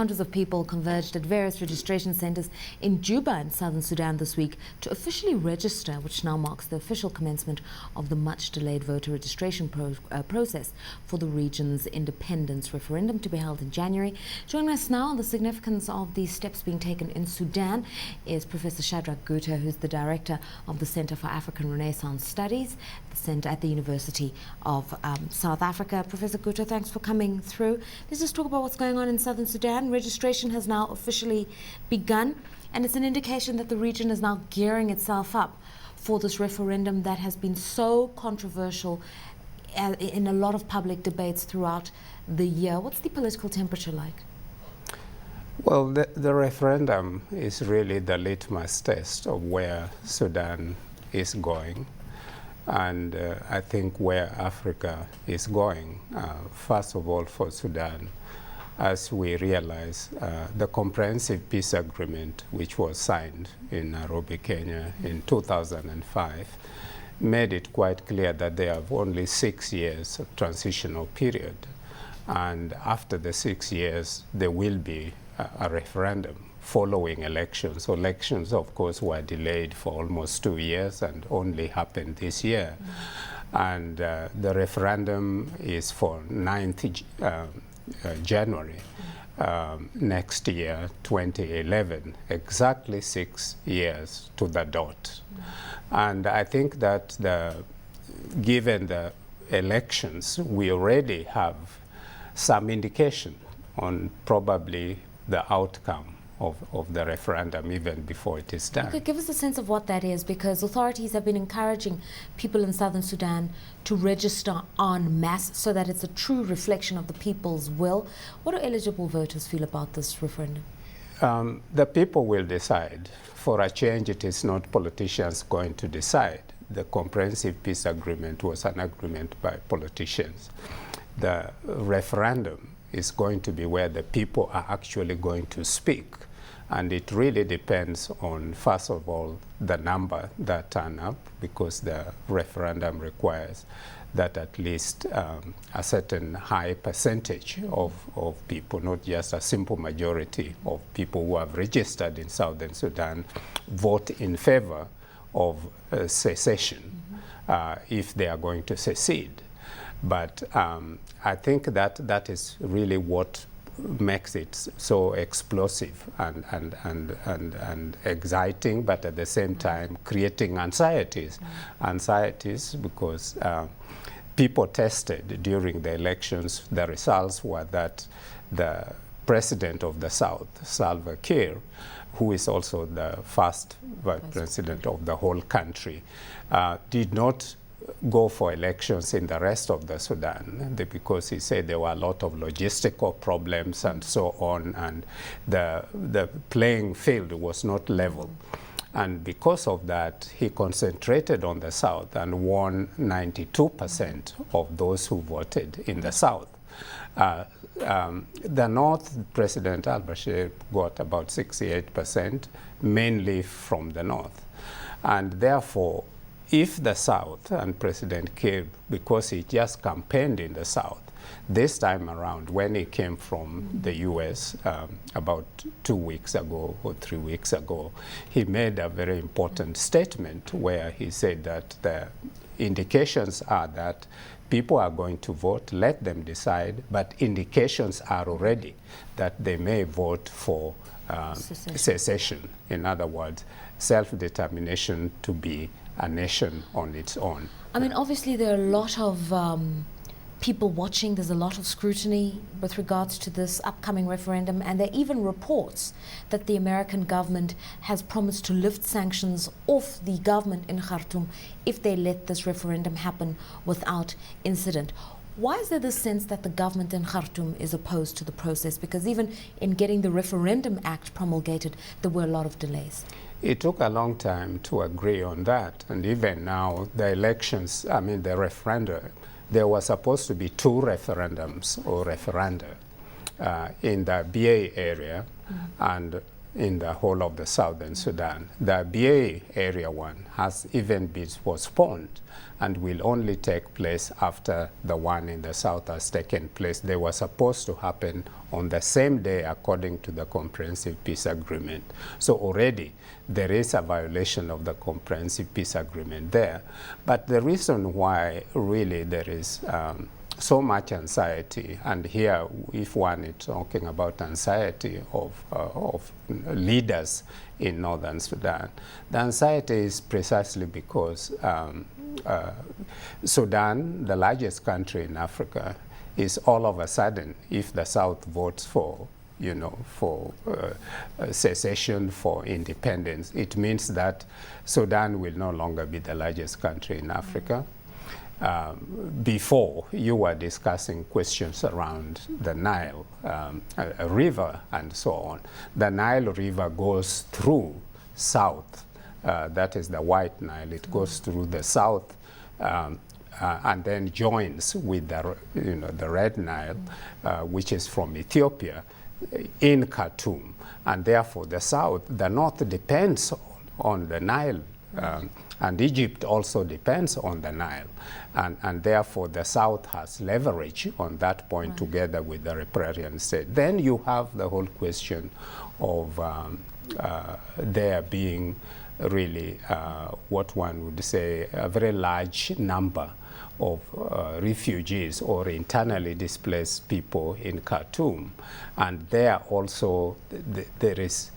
hundreds of people converged at various registration centers in Juba in Southern Sudan this week to officially register, which now marks the official commencement of the much-delayed voter registration process for the region's independence referendum to be held in January. Joining us now on the significance of these steps being taken in Sudan is Professor Shadrack Gutto, who's the director of the Center for African Renaissance Studies at the University of South Africa. Professor Gutto, thanks for coming through. Let's just talk about what's going on in Southern Sudan. Registration has now officially begun, and it's an indication that the region is now gearing itself up for this referendum that has been so controversial in a lot of public debates throughout the year. What's the political temperature like? Well, the referendum is really the litmus test of where Sudan is going, and I think where Africa is going. First of all, for Sudan, as we realize, the comprehensive peace agreement, which was signed in Nairobi, Kenya in 2005, made it quite clear that they have only 6 years of transitional period. And after the 6 years, there will be a referendum following elections. So elections, of course, were delayed for almost 2 years and only happened this year. And the referendum is for 9th January next year, 2011, exactly 6 years to the dot. And I think that given the elections, we already have some indication on probably the outcome of the referendum even before it is done. Okay, give us a sense of what that is, because authorities have been encouraging people in Southern Sudan to register en masse so that it's a true reflection of the people's will. What do eligible voters feel about this referendum? The people will decide. For a change, it is not politicians going to decide. The comprehensive peace agreement was an agreement by politicians. The referendum is going to be where the people are actually going to speak. And it really depends on, first of all, the number that turn up, because the referendum requires that at least a certain high percentage of people, not just a simple majority of people who have registered in Southern Sudan, vote in favor of secession if they are going to secede. But I think that is really what makes it so explosive and exciting, but at the same time creating anxieties. Anxieties because people tested during the elections. The results were that the president of the South, Salva Kiir, who is also the first vice president of the whole country, did not go for elections in the rest of the Sudan because he said there were a lot of logistical problems and so on, and the playing field was not level. And because of that, he concentrated on the South and won 92% of those who voted in the South. The North, President al-Bashir got about 68%, mainly from the North. And therefore, if the South and President Kiir, because he just campaigned in the South, this time around when he came from the US about 2 weeks ago or 3 weeks ago, he made a very important statement where he said that the indications are that people are going to vote, let them decide, but indications are already that they may vote for secession. In other words, self-determination to be a nation on its own. I mean, obviously there are a lot of people watching. There's a lot of scrutiny with regards to this upcoming referendum, and there are even reports that the American government has promised to lift sanctions off the government in Khartoum if they let this referendum happen without incident. Why is there this sense that the government in Khartoum is opposed to the process? Because even in getting the Referendum Act promulgated, there were a lot of delays. It took a long time to agree on that. And even now, the elections, I mean, the referendum, there were supposed to be 2 referendums or referenda in the Abyei area. And in the whole of the Southern Sudan. The Abyei Area 1 has even been postponed and will only take place after the one in the south has taken place. They were supposed to happen on the same day according to the Comprehensive Peace Agreement. So already there is a violation of the Comprehensive Peace Agreement there. But the reason why really there is so much anxiety, and here if one is talking about anxiety of leaders in Northern Sudan, the anxiety is precisely because Sudan, the largest country in Africa, is all of a sudden, if the South votes for secession, for independence, it means that Sudan will no longer be the largest country in Africa. Before, you were discussing questions around the Nile, a river and so on. The Nile River goes through south. That is the White Nile. It goes through the south and then joins with the Red Nile, which is from Ethiopia, in Khartoum. And therefore, the north depends on the Nile. And Egypt also depends on the Nile. And therefore, the South has leverage on that point together with the riparian state. Then you have the whole question of there being really what one would say a very large number of refugees or internally displaced people in Khartoum. And there also there is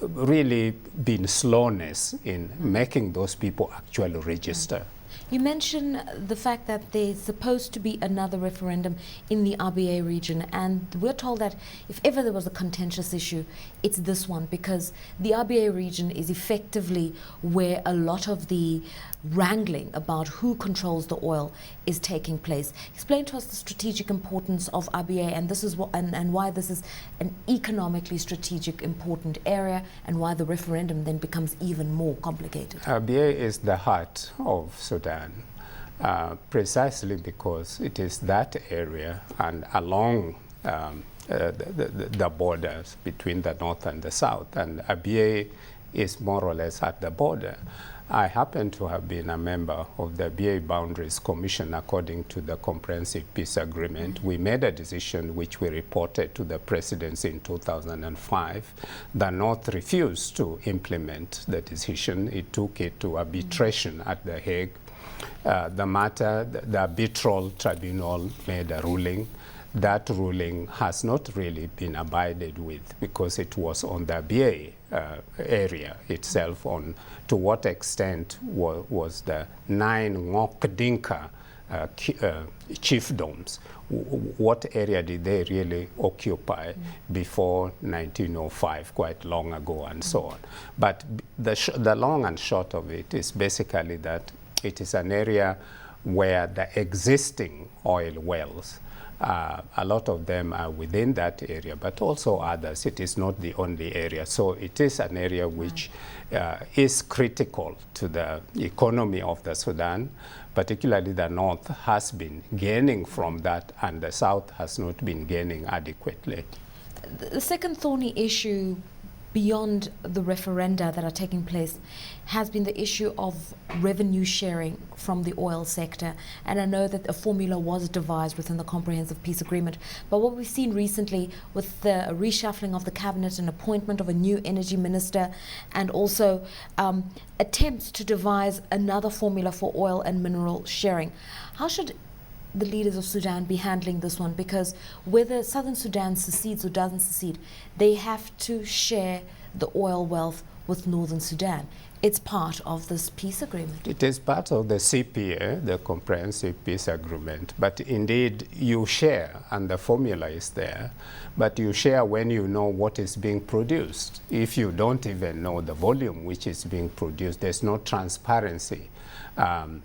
really been slowness in making those people actually register. You mentioned the fact that there's supposed to be another referendum in the Abyei region, and we're told that if ever there was a contentious issue, it's this one, because the Abyei region is effectively where a lot of the wrangling about who controls the oil is taking place. Explain to us the strategic importance of Abyei, and this is and why this is an economically strategic important area, and why the referendum then becomes even more complicated. Abyei is the heart of Sudan, precisely because it is that area and along the borders between the north and the south, and Abyei is more or less at the border. I happen to have been a member of the Abyei Boundaries Commission according to the Comprehensive Peace Agreement. We made a decision which we reported to the presidency in 2005. The North refused to implement the decision. It took it to arbitration at The Hague. The matter, the arbitral tribunal made a ruling. That ruling has not really been abided with because it was on the Abyei area itself, on to what extent was the 9 Ngok Dinka chiefdoms, what area did they really occupy before 1905, quite long ago, and so on. But the long and short of it is basically that it is an area where the existing oil wells, a lot of them are within that area, but also others. It is not the only area. So it is an area which is critical to the economy of the Sudan. Particularly the north has been gaining from that, and the south has not been gaining adequately. The second thorny issue beyond the referenda that are taking place has been the issue of revenue sharing from the oil sector. And I know that a formula was devised within the Comprehensive Peace Agreement. But what we've seen recently with the reshuffling of the cabinet and appointment of a new energy minister, and also attempts to devise another formula for oil and mineral sharing, how should the leaders of Sudan be handling this one? Because whether Southern Sudan secedes or doesn't secede, they have to share the oil wealth with Northern Sudan. It's part of this peace agreement. It is part of the CPA, the Comprehensive Peace Agreement. But indeed, you share, and the formula is there. But you share when you know what is being produced. If you don't even know the volume which is being produced, there's no transparency. And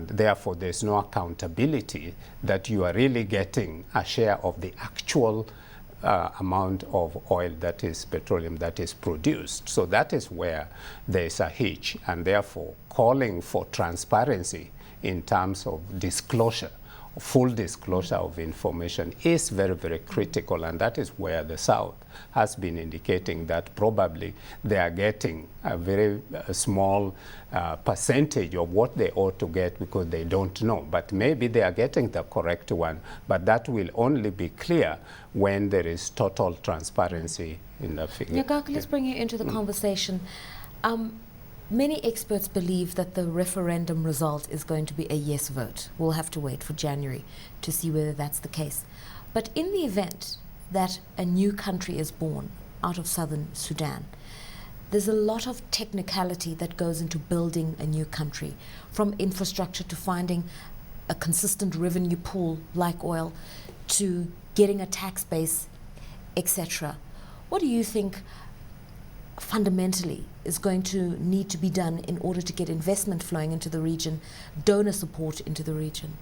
therefore, there's no accountability that you are really getting a share of the actual amount of oil, that is petroleum, that is produced. So that is where there is a hitch, and therefore calling for transparency in terms of disclosure full disclosure of information is very, very critical, and that is where the South has been indicating that probably they are getting a very small percentage of what they ought to get because they don't know. But maybe they are getting the correct one, but that will only be clear when there is total transparency in the figure. Nyakaka, let's bring you into the conversation. Many experts believe that the referendum result is going to be a yes vote. We'll have to wait for January to see whether that's the case. But in the event that a new country is born out of Southern Sudan, there's a lot of technicality that goes into building a new country, from infrastructure to finding a consistent revenue pool like oil to getting a tax base, etc. What do you think fundamentally is going to need to be done in order to get investment flowing into the region, donor support into the region?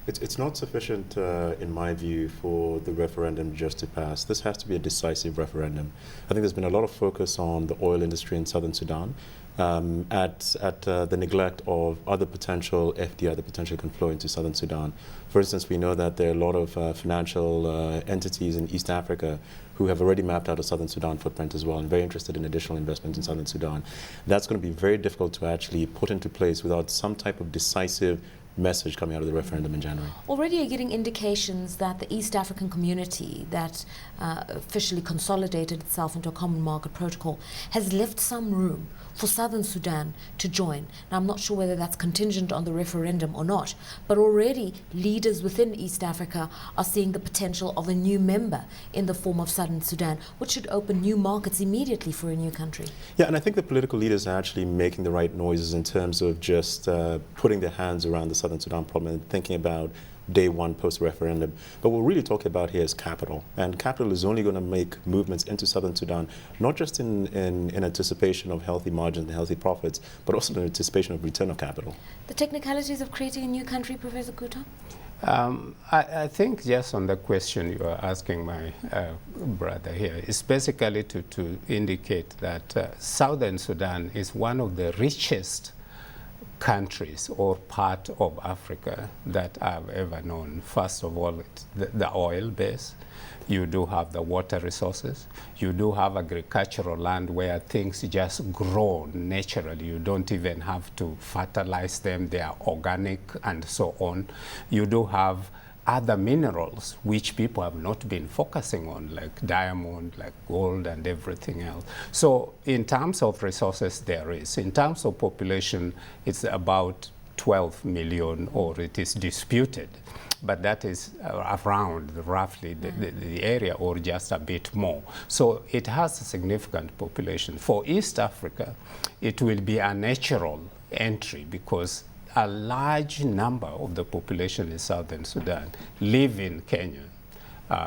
It's not sufficient, in my view, for the referendum just to pass. This has to be a decisive referendum. I think there's been a lot of focus on the oil industry in Southern Sudan, at the neglect of other potential FDI that potentially can flow into Southern Sudan. For instance, we know that there are a lot of financial entities in East Africa who have already mapped out a Southern Sudan footprint as well and very interested in additional investment in Southern Sudan. That's going to be very difficult to actually put into place without some type of decisive message coming out of the referendum in January. Already you're getting indications that the East African community that officially consolidated itself into a common market protocol has left some room for Southern Sudan to join. Now, I'm not sure whether that's contingent on the referendum or not, but already leaders within East Africa are seeing the potential of a new member in the form of Southern Sudan, which should open new markets immediately for a new country. Yeah, and I think the political leaders are actually making the right noises in terms of just putting their hands around the Southern Sudan problem and thinking about day one post-referendum. But what we're really talking about here is capital. And capital is only going to make movements into Southern Sudan, not just in anticipation of healthy margins and healthy profits, but also in anticipation of return of capital. The technicalities of creating a new country, Professor Gutto? I think just on the question you are asking my brother here is basically to indicate that Southern Sudan is one of the richest countries or part of Africa that I've ever known. First of all, the oil base. You do have the water resources. You do have agricultural land where things just grow naturally. You don't even have to fertilize them. They are organic and so on. You do have other minerals which people have not been focusing on, like diamond, like gold and everything else. So in terms of resources, there is. In terms of population, it's about 12 million, or it is disputed. But that is around roughly the area, or just a bit more. So it has a significant population. For East Africa, it will be a natural entry because a large number of the population in Southern Sudan live in Kenya,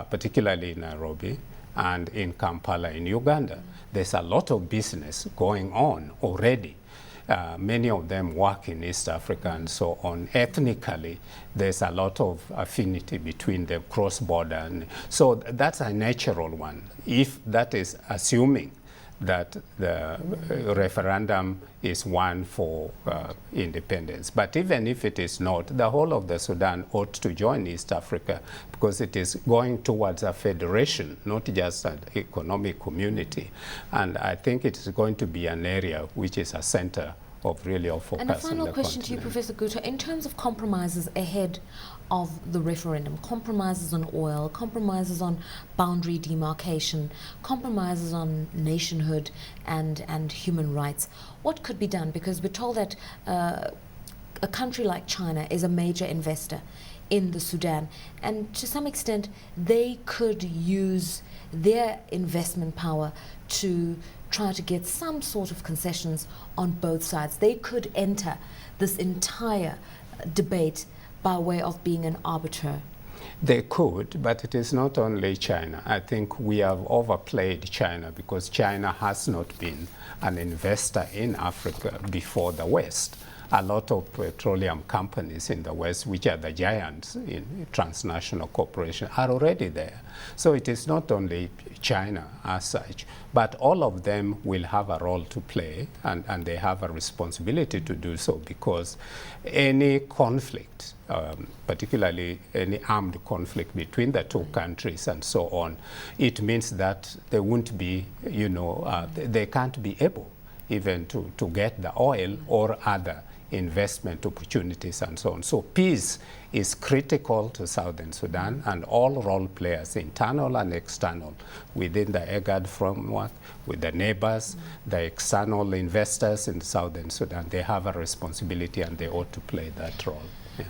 particularly in Nairobi and in Kampala in Uganda. There's a lot of business going on already. Many of them work in East Africa and so on. Ethnically, there's a lot of affinity between them, cross-border. So that's a natural one, if that is assuming that the referendum is one for independence. But even if it is not, the whole of the Sudan ought to join East Africa because it is going towards a federation, not just an economic community. And I think it is going to be an area which is a center of really of focus. And a final question to you, Professor Gutto, in terms of compromises ahead of the referendum, compromises on oil, compromises on boundary demarcation, compromises on nationhood and human rights, what could be done? Because we're told that a country like China is a major investor in the Sudan, and to some extent they could use their investment power to try to get some sort of concessions on both sides. They could enter this entire debate by way of being an arbiter. They could, but it is not only China. I think we have overplayed China because China has not been an investor in Africa before the West. a lot of petroleum companies in the West, which are the giants in transnational corporation, are already there. So it is not only China as such, but all of them will have a role to play, and they have a responsibility to do so, because any conflict, particularly any armed conflict between the two countries and so on, it means that there won't be, they can't be able even to get the oil or other investment opportunities and so on. So peace is critical to Southern Sudan, and all role players, internal and external, within the IGAD framework, with the neighbors, the external investors in Southern Sudan, they have a responsibility and they ought to play that role. Yeah.